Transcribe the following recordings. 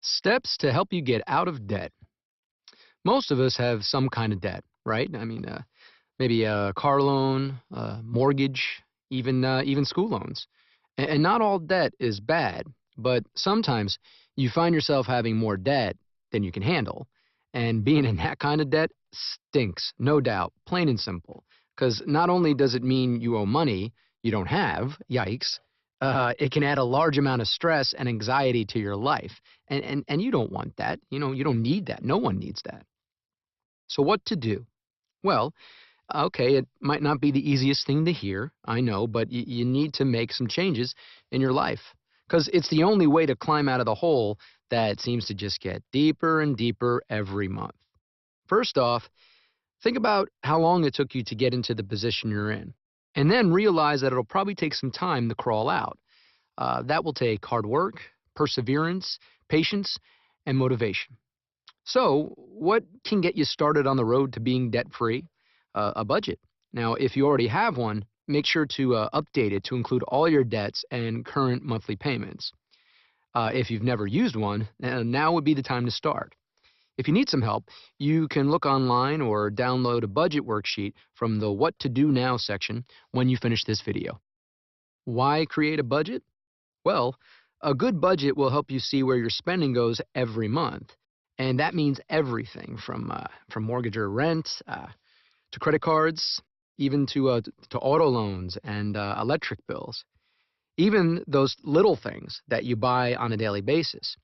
Steps to help you get out of debt. Most of us have some kind of debt, right? Maybe a car loan, a mortgage, even school loans. And not all debt is bad, but sometimes you find yourself having more debt than you can handle. And being in that kind of debt stinks, no doubt, plain and simple. Because not only does it mean you owe money you don't have, yikes, it can add a large amount of stress and anxiety to your life. And you don't want that. You don't need that. No one needs that. So, what to do? Well, okay, it might not be the easiest thing to hear, I know, but you need to make some changes in your life because it's the only way to climb out of the hole that seems to just get deeper and deeper every month. First off, think about how long it took you to get into the position you're in, and then realize that it'll probably take some time to crawl out. That will take hard work, perseverance, patience, and motivation. So, what can get you started on the road to being debt free? A budget. Now, if you already have one, make sure to update it to include all your debts and current monthly payments. If you've never used one, now would be the time to start. If you need some help, you can look online or download a budget worksheet from the What to Do Now section when you finish this video. Why create a budget? Well, a good budget will help you see where your spending goes every month. And that means everything from mortgage or rent to credit cards, even to auto loans and electric bills, even those little things that you buy on a daily basis.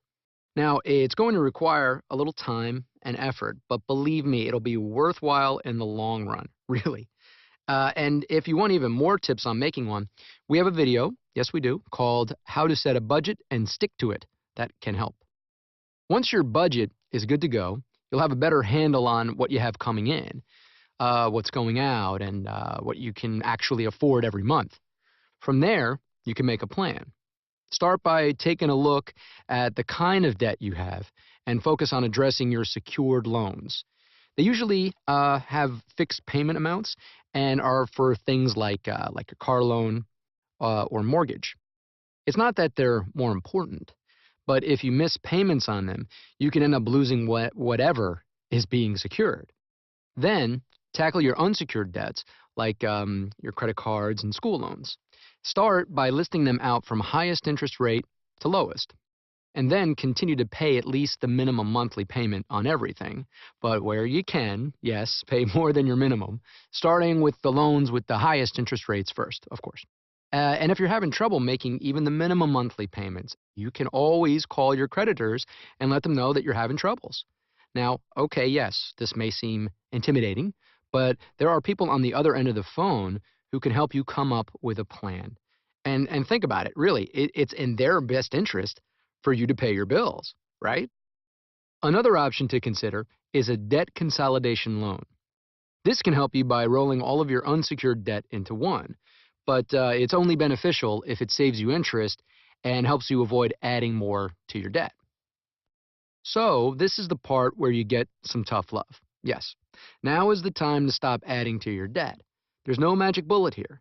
Now, it's going to require a little time and effort, but believe me, it'll be worthwhile in the long run, really. And if you want even more tips on making one, we have a video, yes, we do, called How to Set a Budget and Stick to It. That can help. Once your budget is good to go, you'll have a better handle on what you have coming in, what's going out, and what you can actually afford every month. From there, you can make a plan. Start by taking a look at the kind of debt you have and focus on addressing your secured loans. They usually have fixed payment amounts and are for things like a car loan or mortgage. It's not that they're more important, but if you miss payments on them, you can end up losing whatever is being secured. Then, tackle your unsecured debts, like your credit cards and school loans. Start by listing them out from highest interest rate to lowest, and then continue to pay at least the minimum monthly payment on everything. But where you can, yes, pay more than your minimum, starting with the loans with the highest interest rates first, of course. And if you're having trouble making even the minimum monthly payments, you can always call your creditors and let them know that you're having troubles. Now, okay, yes, this may seem intimidating, but there are people on the other end of the phone who can help you come up with a plan. And think about it, really, it's in their best interest for you to pay your bills, right? Another option to consider is a debt consolidation loan. This can help you by rolling all of your unsecured debt into one, but it's only beneficial if it saves you interest and helps you avoid adding more to your debt. So, this is the part where you get some tough love. Yes, now is the time to stop adding to your debt. There's no magic bullet here.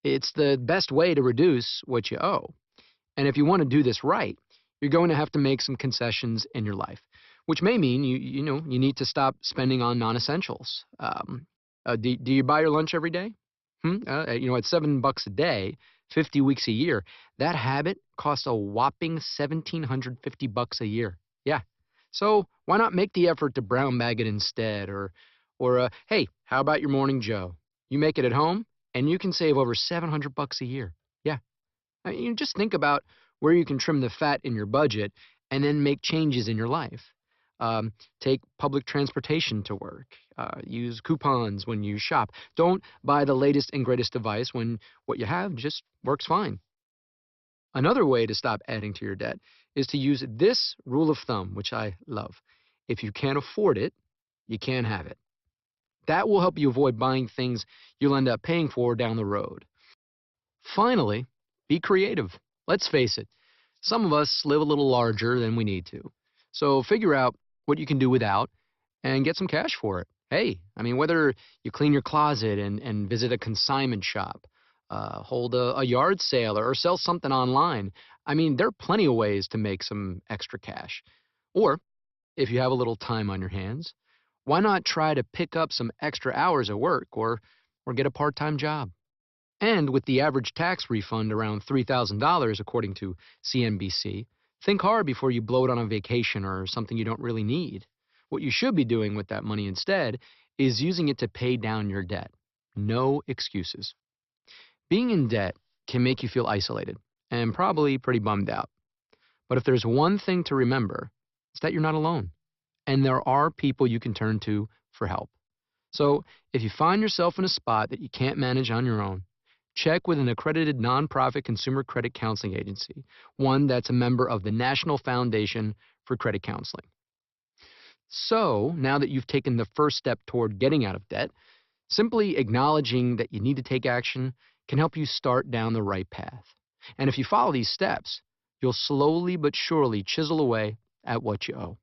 It's the best way to reduce what you owe. And if you want to do this right, you're going to have to make some concessions in your life, which may mean you need to stop spending on non-essentials. Do you buy your lunch every day? At $7 a day, 50 weeks a year, that habit costs a whopping $1,750 a year. Yeah. So why not make the effort to brown bag it instead? Or hey, how about your morning Joe? You make it at home, and you can save over $700 a year. Yeah. Just think about where you can trim the fat in your budget and then make changes in your life. Take public transportation to work. Use coupons when you shop. Don't buy the latest and greatest device when what you have just works fine. Another way to stop adding to your debt is to use this rule of thumb, which I love. If you can't afford it, you can't have it. That will help you avoid buying things you'll end up paying for down the road. Finally, be creative. Let's face it, some of us live a little larger than we need to. So figure out what you can do without and get some cash for it. Hey, whether you clean your closet and visit a consignment shop, hold a yard sale or sell something online, I mean, there are plenty of ways to make some extra cash. Or, if you have a little time on your hands, why not try to pick up some extra hours at work or get a part-time job? And with the average tax refund around $3,000 according to CNBC, think hard before you blow it on a vacation or something you don't really need. What you should be doing with that money instead is using it to pay down your debt. No excuses. Being in debt can make you feel isolated and probably pretty bummed out. But if there's one thing to remember, it's that you're not alone. And there are people you can turn to for help. So if you find yourself in a spot that you can't manage on your own, check with an accredited nonprofit consumer credit counseling agency, one that's a member of the National Foundation for Credit Counseling. So now that you've taken the first step toward getting out of debt, simply acknowledging that you need to take action can help you start down the right path. And if you follow these steps, you'll slowly but surely chisel away at what you owe.